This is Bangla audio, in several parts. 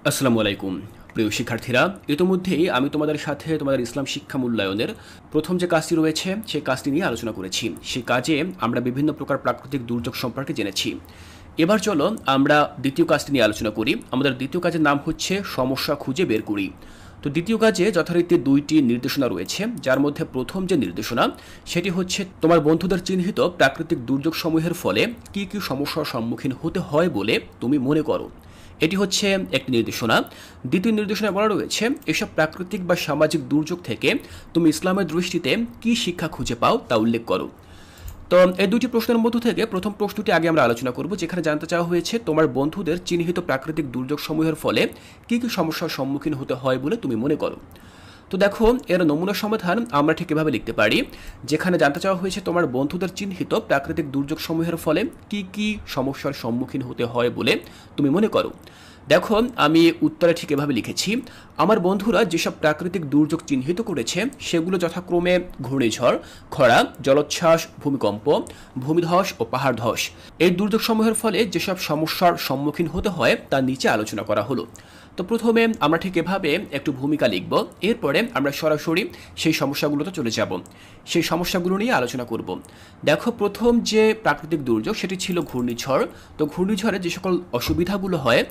আসসালামু আলাইকুম প্রিয় শিক্ষার্থীরা, ইতোমধ্যেই আমি তোমাদের সাথে তোমাদের ইসলাম শিক্ষা মূল্যায়নের প্রথম যে কাজটি রয়েছে সেই কাজটি নিয়ে আলোচনা করেছি। সেই কাজে আমরা বিভিন্ন প্রকার প্রাকৃতিক দুর্যোগ সম্পর্কে জেনেছি। এবার চলো আমরা দ্বিতীয় কাজটি নিয়ে আলোচনা করি। আমাদের দ্বিতীয় কাজের নাম হচ্ছে সমস্যা খুঁজে বের করি। তো দ্বিতীয় কাজে যথারীতি দুইটি নির্দেশনা রয়েছে, যার মধ্যে প্রথম যে নির্দেশনা সেটি হচ্ছে তোমার বন্ধুদের চিহ্নিত প্রাকৃতিক দুর্যোগ সমূহের ফলে কি কি সমস্যার সম্মুখীন হতে হয় বলে তুমি মনে করো। এটি হচ্ছে একটি নির্দেশনা। দ্বিতীয় নির্দেশনায় বলা রয়েছে এসব প্রাকৃতিক বা সামাজিক দুর্যোগ থেকে তুমি ইসলামের দৃষ্টিতে কি শিক্ষা খুঁজে পাও তা উল্লেখ করো। তো এই দুটি প্রশ্নের মধ্য থেকে প্রথম প্রশ্নটি আগে আমরা আলোচনা করব, যেখানে জানতে চাওয়া হয়েছে তোমার বন্ধুদের চিহ্নিত প্রাকৃতিক দুর্যোগ সমূহের ফলে কি কি সমস্যার সম্মুখীন হতে হয় বলে তুমি মনে করো। তো দেখো, এর নমুনা সমাধান আমরা ঠিক এভাবে লিখতে পারি, যেখানে জানতে চাওয়া হয়েছে তোমার বন্ধুদের চিহ্নিত প্রাকৃতিক দুর্যোগ সমূহের ফলে কি কি সমস্যার সম্মুখীন হতে হয় বলে তুমি মনে করো। দেখো, আমি উত্তরে ঠিক এভাবে লিখেছি, আমার বন্ধুরা যেসব প্রাকৃতিক দুর্যোগ চিহ্নিত করেছে সেগুলো যথাক্রমে ঘূর্ণিঝড়, খরা, জলোচ্ছ্বাস, ভূমিকম্প, ভূমিধস ও পাহাড় ধস। এই দুর্যোগসমূহের ফলে যেসব সমস্যার সম্মুখীন হতে হয় তা নিচে আলোচনা করা হলো। তো প্রথমে আমরা ঠিক এভাবে একটু ভূমিকা লিখব, এরপরে আমরা সরাসরি সেই সমস্যাগুলোতে চলে যাব, সেই সমস্যাগুলো নিয়ে আলোচনা করব। দেখো, প্রথম যে প্রাকৃতিক দুর্যোগ সেটি ছিল ঘূর্ণিঝড়। তো ঘূর্ণিঝড়ে যে সকল অসুবিধাগুলো হয়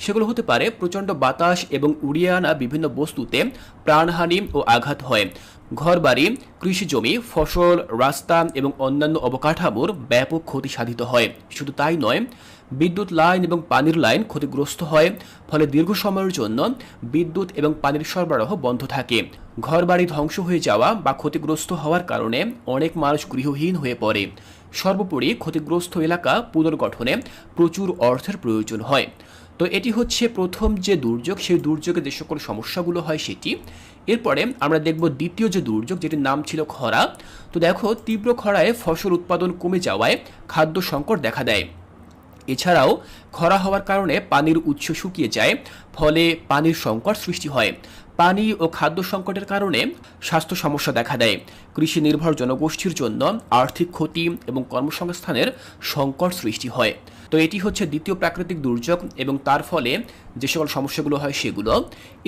সেগুলো হতে পারে প্রচণ্ড বাতাস এবং উড়িয়ে আনা বিভিন্ন বস্তুতে প্রাণহানি ও আঘাত হয়, ঘরবাড়ি, কৃষিজমি, ফসল, রাস্তা এবং অন্যান্য অবকাঠামোর ব্যাপক ক্ষতি সাধিত হয়। শুধু তাই নয়, বিদ্যুৎ লাইন এবং পানির লাইন ক্ষতিগ্রস্ত হয়, ফলে দীর্ঘ সময়ের জন্য বিদ্যুৎ এবং পানির সরবরাহ বন্ধ থাকে। ঘরবাড়ি ধ্বংস হয়ে যাওয়া বা ক্ষতিগ্রস্ত হওয়ার কারণে অনেক মানুষ গৃহহীন হয়ে পড়ে। সর্বোপরি ক্ষতিগ্রস্ত এলাকা পুনর্গঠনে প্রচুর অর্থের প্রয়োজন হয়। তো এটি হচ্ছে প্রথম যে দুর্যোগ, সেই দুর্যোগে যে সকল সমস্যাগুলো হয় সেটি। এরপরে আমরা দেখব দ্বিতীয় যে দুর্যোগ, যেটির নাম ছিল খরা। তো দেখো, তীব্র খরায় ফসল উৎপাদন কমে যাওয়ায় খাদ্য সংকট দেখা দেয়। এছাড়াও খরা হওয়ার কারণে পানির উৎস শুকিয়ে যায়, ফলে পানির সংকট সৃষ্টি হয়। পানি ও খাদ্য সংকটের কারণে স্বাস্থ্য সমস্যা দেখা দেয়। কৃষি নির্ভর জনগোষ্ঠীর জন্য আর্থিক ক্ষতি এবং কর্মসংস্থানের সংকট সৃষ্টি হয়। তো এটি হচ্ছে দ্বিতীয় প্রাকৃতিক দুর্যোগ এবং তার ফলে যে সকল সমস্যাগুলো হয় সেগুলো।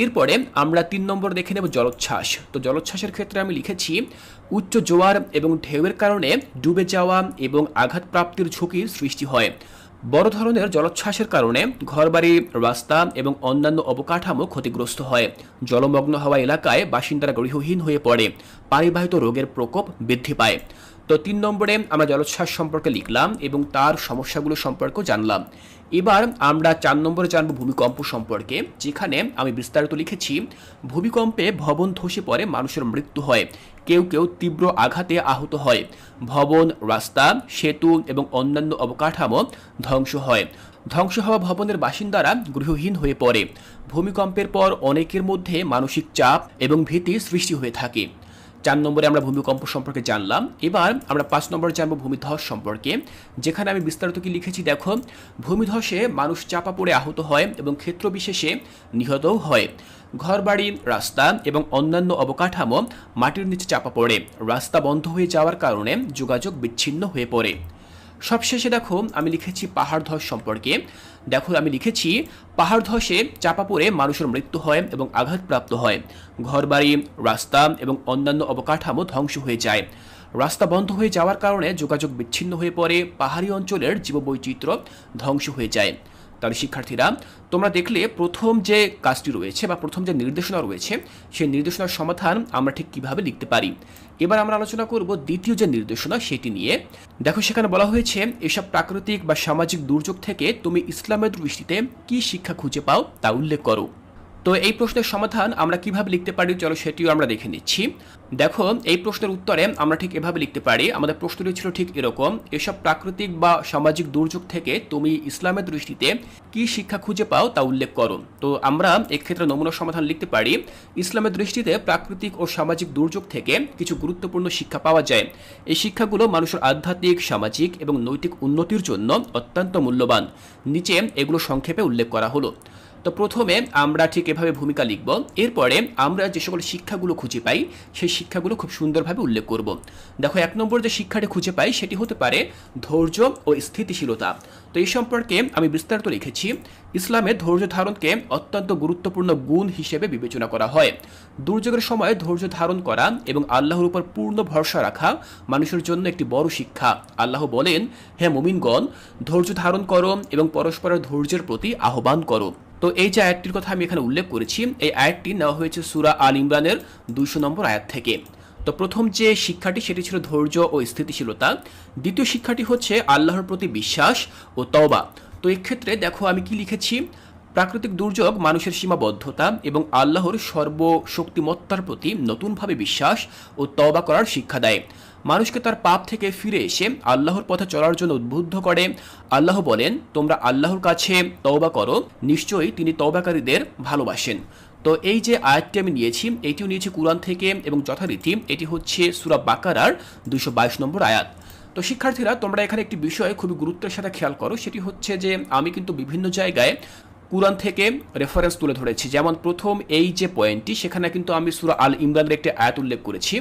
এরপরে আমরা 3 নম্বর দেখে নেব জলোচ্ছ্বাস। তো জলোচ্ছ্বাসের ক্ষেত্রে আমি লিখেছি উচ্চ জোয়ার এবং ঢেউয়ের কারণে ডুবে যাওয়া এবং আঘাতপ্রাপ্তির ঝুঁকির সৃষ্টি হয়। বড় ধরনের জলোচ্ছ্বাসের কারণে ঘরবাড়ি, রাস্তা এবং অন্যান্য অবকাঠামো ক্ষতিগ্রস্ত হয়। জলমগ্ন হওয়া এলাকায় বাসিন্দারা গৃহহীন হয়ে পড়ে, পানিবাহিত রোগের প্রকোপ বৃদ্ধি পায়। তো 3 নম্বরে আমরা জলোচ্ছ্বাস সম্পর্কে লিখলাম এবং তার সমস্যাগুলো সম্পর্কেও জানলাম। এবার আমরা 4 নম্বরে জানব ভূমিকম্প সম্পর্কে, যেখানে আমি বিস্তারিত লিখেছি ভূমিকম্পে ভবন ধসে পড়ে মানুষের মৃত্যু হয়, কেউ কেউ তীব্র আঘাতে আহত হয়। ভবন, রাস্তা, সেতু এবং অন্যান্য অবকাঠামো ধ্বংস হয়। ধ্বংস হওয়া ভবনের বাসিন্দারা গৃহহীন হয়ে পড়ে। ভূমিকম্পের পর অনেকের মধ্যে মানসিক চাপ এবং ভীতি সৃষ্টি হয়ে থাকে। 4 নম্বরে আমরা ভূমিকম্প সম্পর্কে জানলাম। এবার আমরা 5 নম্বরে জানবো ভূমিধস সম্পর্কে, যেখানে আমি বিস্তারিত কি লিখেছি দেখো, ভূমিধসে মানুষ চাপা পড়ে আহত হয় এবং ক্ষেত্র বিশেষে নিহতও হয়। ঘরবাড়ি, রাস্তা এবং অন্যান্য অবকাঠামো মাটির নিচে চাপা পড়ে, রাস্তা বন্ধ হয়ে যাওয়ার কারণে যোগাযোগ বিচ্ছিন্ন হয়ে পড়ে। সবশেষে দেখো, আমি লিখেছি পাহাড় ধস সম্পর্কে। দেখো, আমি লিখেছি পাহাড় ধসে চাপা পড়ে মানুষের মৃত্যু হয় এবং আঘাতপ্রাপ্ত হয়। ঘরবাড়ি, রাস্তা এবং অন্যান্য অবকাঠামো ধ্বংস হয়ে যায়। রাস্তা বন্ধ হয়ে যাওয়ার কারণে যোগাযোগ বিচ্ছিন্ন হয়ে পড়ে, পাহাড়ি অঞ্চলের জীববৈচিত্র্য ধ্বংস হয়ে যায়। তাহলে শিক্ষার্থীরা, তোমরা দেখলে প্রথম যে কাজটি রয়েছে বা প্রথম যে নির্দেশনা রয়েছে সেই নির্দেশনার সমাধান আমরা ঠিক কিভাবে লিখতে পারি। এবার আমরা আলোচনা করব দ্বিতীয় যে নির্দেশনা সেটি নিয়ে। দেখো, সেখানে বলা হয়েছে এসব প্রাকৃতিক বা সামাজিক দুর্যোগ থেকে তুমি ইসলামের দৃষ্টিতে কি শিক্ষা খুঁজে পাও তা উল্লেখ করো। তো এই প্রশ্নের সমাধান আমরা কিভাবে লিখতে পারি, চলো সেটিও আমরা দেখে নিচ্ছি। দেখো, এই প্রশ্নের উত্তরে আমরা ঠিক এভাবে লিখতে পারি, আমাদের প্রশ্নটি ছিল ঠিক এরকম, এসব প্রাকৃতিক বা সামাজিক দুর্যোগ থেকে তুমি ইসলামের দৃষ্টিতে কি শিক্ষা খুঁজে পাও তা উল্লেখ করো। তো আমরা এক্ষেত্রে নমুনা সমাধান লিখতে পারি, ইসলামের দৃষ্টিতে প্রাকৃতিক ও সামাজিক দুর্যোগ থেকে কিছু গুরুত্বপূর্ণ শিক্ষা পাওয়া যায়। এই শিক্ষাগুলো মানুষের আধ্যাত্মিক, সামাজিক এবং নৈতিক উন্নতির জন্য অত্যন্ত মূল্যবান। নিচে এগুলো সংক্ষেপে উল্লেখ করা হলো। তো প্রথমে আমরা ঠিক এভাবে ভূমিকা লিখব, এরপরে আমরা যে সকল শিক্ষাগুলো খুঁজে পাই সেই শিক্ষাগুলো খুব সুন্দরভাবে উল্লেখ করব। দেখো 1 নম্বর যে শিক্ষাটি খুঁজে পাই সেটি হতে পারে ধৈর্য ও স্থিতিশীলতা। তো এই সম্পর্কে আমি বিস্তারিত লিখেছি, ইসলামে ধৈর্য ধারণকে অত্যন্ত গুরুত্বপূর্ণ গুণ হিসেবে বিবেচনা করা হয়। দুর্যোগের সময় ধৈর্য ধারণ করা এবং আল্লাহর উপর পূর্ণ ভরসা রাখা মানুষের জন্য একটি বড় শিক্ষা। আল্লাহ বলেন, হে মুমিনগণ, ধৈর্য ধারণ করো এবং পরস্পরের ধৈর্যের প্রতি আহ্বান করো। তো এই যে আয়াতটির কথা আমি এখানে উল্লেখ করেছি, এই আয়াতটি নেওয়া হয়েছে সূরা আল ইমরানের 200 নম্বর আয়াত থেকে। তো প্রথম যে শিক্ষাটি সেটি ছিল ধৈর্য ও স্থিতিশীলতা। দ্বিতীয় শিক্ষাটি হচ্ছে আল্লাহর প্রতি বিশ্বাস ও তওবা। তো এক্ষেত্রে দেখো আমি কি লিখেছি, প্রাকৃতিক দুর্যোগ মানুষের সীমাবদ্ধতা এবং আল্লাহর সর্বশক্তিমত্তার প্রতি নতুনভাবে বিশ্বাস ও তওবা করার শিক্ষা দেয়। মানুষকে তার পাপ থেকে ফিরে এসে আল্লাহর পথে চলার জন্য উদ্বুদ্ধ করে। আল্লাহ বলেন, তোমরা আল্লাহর কাছে তওবা করো, নিশ্চয়ই তিনি তওবাকারীদের ভালোবাসেন। তো এই যে আয়াতটি আমি নিয়েছি, এটিও নিয়েছি কুরআন থেকে এবং যথারীতি এটি হচ্ছে সূরা বাকারার 222 নম্বর আয়াত। তো শিক্ষার্থীরা, তোমরা এখানে একটি বিষয় খুবই গুরুত্বের সাথে খেয়াল করো, সেটি হচ্ছে যে আমি কিন্তু বিভিন্ন জায়গায় কুরআন থেকে রেফারেন্স তুলে ধরেছি। যেমন প্রথম এই যে পয়েন্টটি, সেখানে কিন্তু আমি সূরা আল ইমরানের একটি আয়াত উল্লেখ করেছি।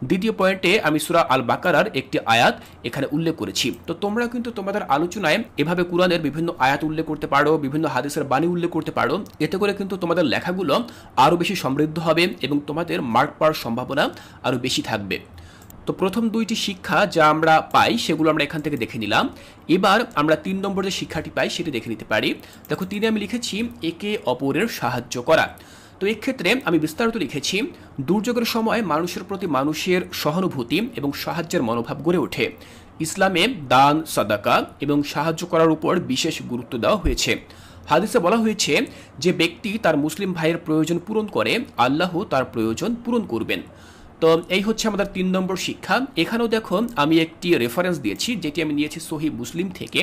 দ্বিতীয় পয়েন্টে আমি সূরা আল বাকারার একটি আয়াত এখানে উল্লেখ করেছি। তো তোমরা কিন্তু তোমাদের আলোচনায় এভাবে কুরআনের বিভিন্ন আয়াত উল্লেখ করতে পারো, বিভিন্ন হাদিসের বাণী উল্লেখ করতে পারো। এতে করে কিন্তু তোমাদের লেখাগুলো আরও বেশি সমৃদ্ধ হবে এবং তোমাদের মার্ক পাওয়ার সম্ভাবনা আরও বেশি থাকবে। তো প্রথম দুইটি শিক্ষা যা আমরা পাই সেগুলো আমরা এখান থেকে দেখে নিলাম। এবার আমরা 3 নম্বর যে শিক্ষাটি পাই সেটি দেখে নিতে পারি। দেখো 3-এ আমি লিখেছি একে অপরের সাহায্য করা। তো এক্ষেত্রে আমি বিস্তারিত লিখেছি, দুর্যোগের সময় মানুষের প্রতি মানুষের সহানুভূতি এবং সাহায্যের মনোভাব গড়ে ওঠে। ইসলামে দান, সাদাকা এবং সাহায্য করার উপর বিশেষ গুরুত্ব দেওয়া হয়েছে। হাদিসে বলা হয়েছে, যে ব্যক্তি তার মুসলিম ভাইয়ের প্রয়োজন পূরণ করে, আল্লাহ তার প্রয়োজন পূরণ করবেন। তো এই হচ্ছে আমাদের 3 নম্বর শিক্ষা। এখানেও দেখো আমি একটি রেফারেন্স দিয়েছি, যেটি আমি নিয়েছি সহিহ মুসলিম থেকে।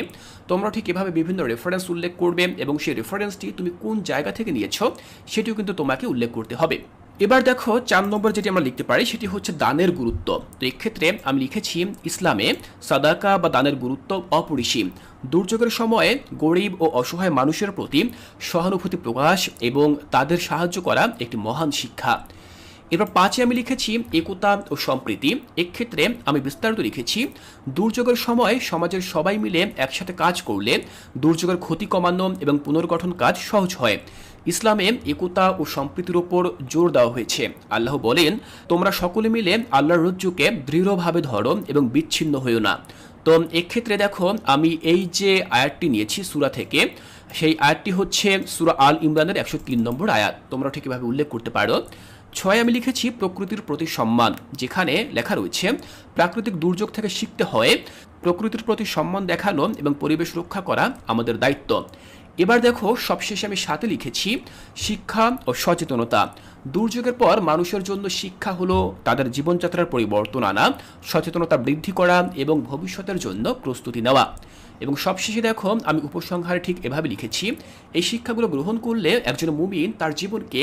তোমরা ঠিক এভাবে বিভিন্ন রেফারেন্স উল্লেখ করবে এবং সেই রেফারেন্সটি তুমি কোন জায়গা থেকে নিয়েছো সেটিও কিন্তু তোমাকে উল্লেখ করতে হবে। এবার দেখো 4 নম্বর যেটি আমরা লিখতে পারি সেটি হচ্ছে দানের গুরুত্ব। তো এক্ষেত্রে আমি লিখেছি, ইসলামে সাদাকা বা দানের গুরুত্ব অপরিসীম। দুর্যোগের সময়ে গরিব ও অসহায় মানুষের প্রতি সহানুভূতি প্রকাশ এবং তাদের সাহায্য করা একটি মহান শিক্ষা। এরপর 5-এ আমি লিখেছি একতা ও সম্প্রীতি। এক্ষেত্রে আমি বিস্তারিত লিখেছি, দুর্যোগের সময় সমাজের সবাই মিলে একসাথে কাজ করলে দুর্যোগের ক্ষতি কমানো এবং পুনর্গঠন কাজ সহজ হয়। ইসলামে একতা ও সম্প্রীতির উপর জোর দেওয়া হয়েছে। আল্লাহ বলেন, তোমরা সকলে মিলে আল্লাহর রজ্জুকে দৃঢ়ভাবে ধরো এবং বিচ্ছিন্ন হইও না। তো এক্ষেত্রে দেখো আমি এই যে আয়াতটি নিয়েছি সূরা থেকে, সেই আয়াতটি হচ্ছে সূরা আল ইমরানের 103 নম্বর আয়াত। তোমরা ঠিক এভাবে উল্লেখ করতে পারো। 6-এ আমি লিখেছি প্রকৃতির প্রতি সম্মান, যেখানে লেখা রয়েছে প্রাকৃতিক দুর্যোগ থেকে শিখতে হয় প্রকৃতির প্রতি সম্মান দেখানো এবং পরিবেশ রক্ষা করা আমাদের দায়িত্ব। এবার দেখো সবশেষে আমি 7-এ লিখেছি শিক্ষা ও সচেতনতা। দুর্যোগের পর মানুষের জন্য শিক্ষা হলো তাদের জীবনযাত্রার পরিবর্তন আনা, সচেতনতা বৃদ্ধি করা এবং ভবিষ্যতের জন্য প্রস্তুতি নেওয়া। এবং সবশেষে দেখো আমি উপসংহারে ঠিক এভাবে লিখেছি, এই শিক্ষাগুলো গ্রহণ করলে একজন মুমিন তার জীবনকে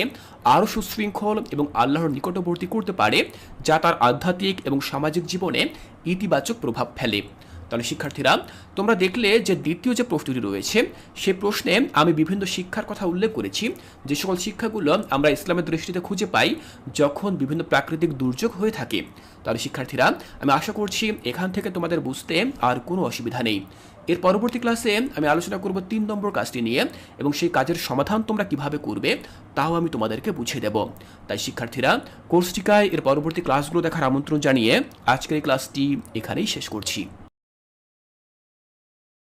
আরও সুশৃঙ্খল এবং আল্লাহর নিকটবর্তী করতে পারে, যা তার আধ্যাত্মিক এবং সামাজিক জীবনে ইতিবাচক প্রভাব ফেলে। তাহলে শিক্ষার্থীরা, তোমরা দেখলে যে দ্বিতীয় যে প্রশ্নটি রয়েছে সে প্রশ্নে আমি বিভিন্ন শিক্ষার কথা উল্লেখ করেছি, যে সকল শিক্ষাগুলো আমরা ইসলামের দৃষ্টিতে খুঁজে পাই যখন বিভিন্ন প্রাকৃতিক দুর্যোগ হয়ে থাকে। তাহলে শিক্ষার্থীরা, আমি আশা করছি এখান থেকে তোমাদের বুঝতে আর কোনো অসুবিধা নেই। এর পরবর্তী ক্লাসে আমি আলোচনা করব 3 নম্বর কাজটি নিয়ে এবং সেই কাজের সমাধান তোমরা কিভাবে করবে তাও আমি তোমাদেরকে বুঝিয়ে দেব। তাই শিক্ষার্থীরা, কোর্সটিকায় এর পরবর্তী ক্লাসগুলো দেখার আমন্ত্রণ জানিয়ে আজকের এই ক্লাসটি এখানেই শেষ করছি।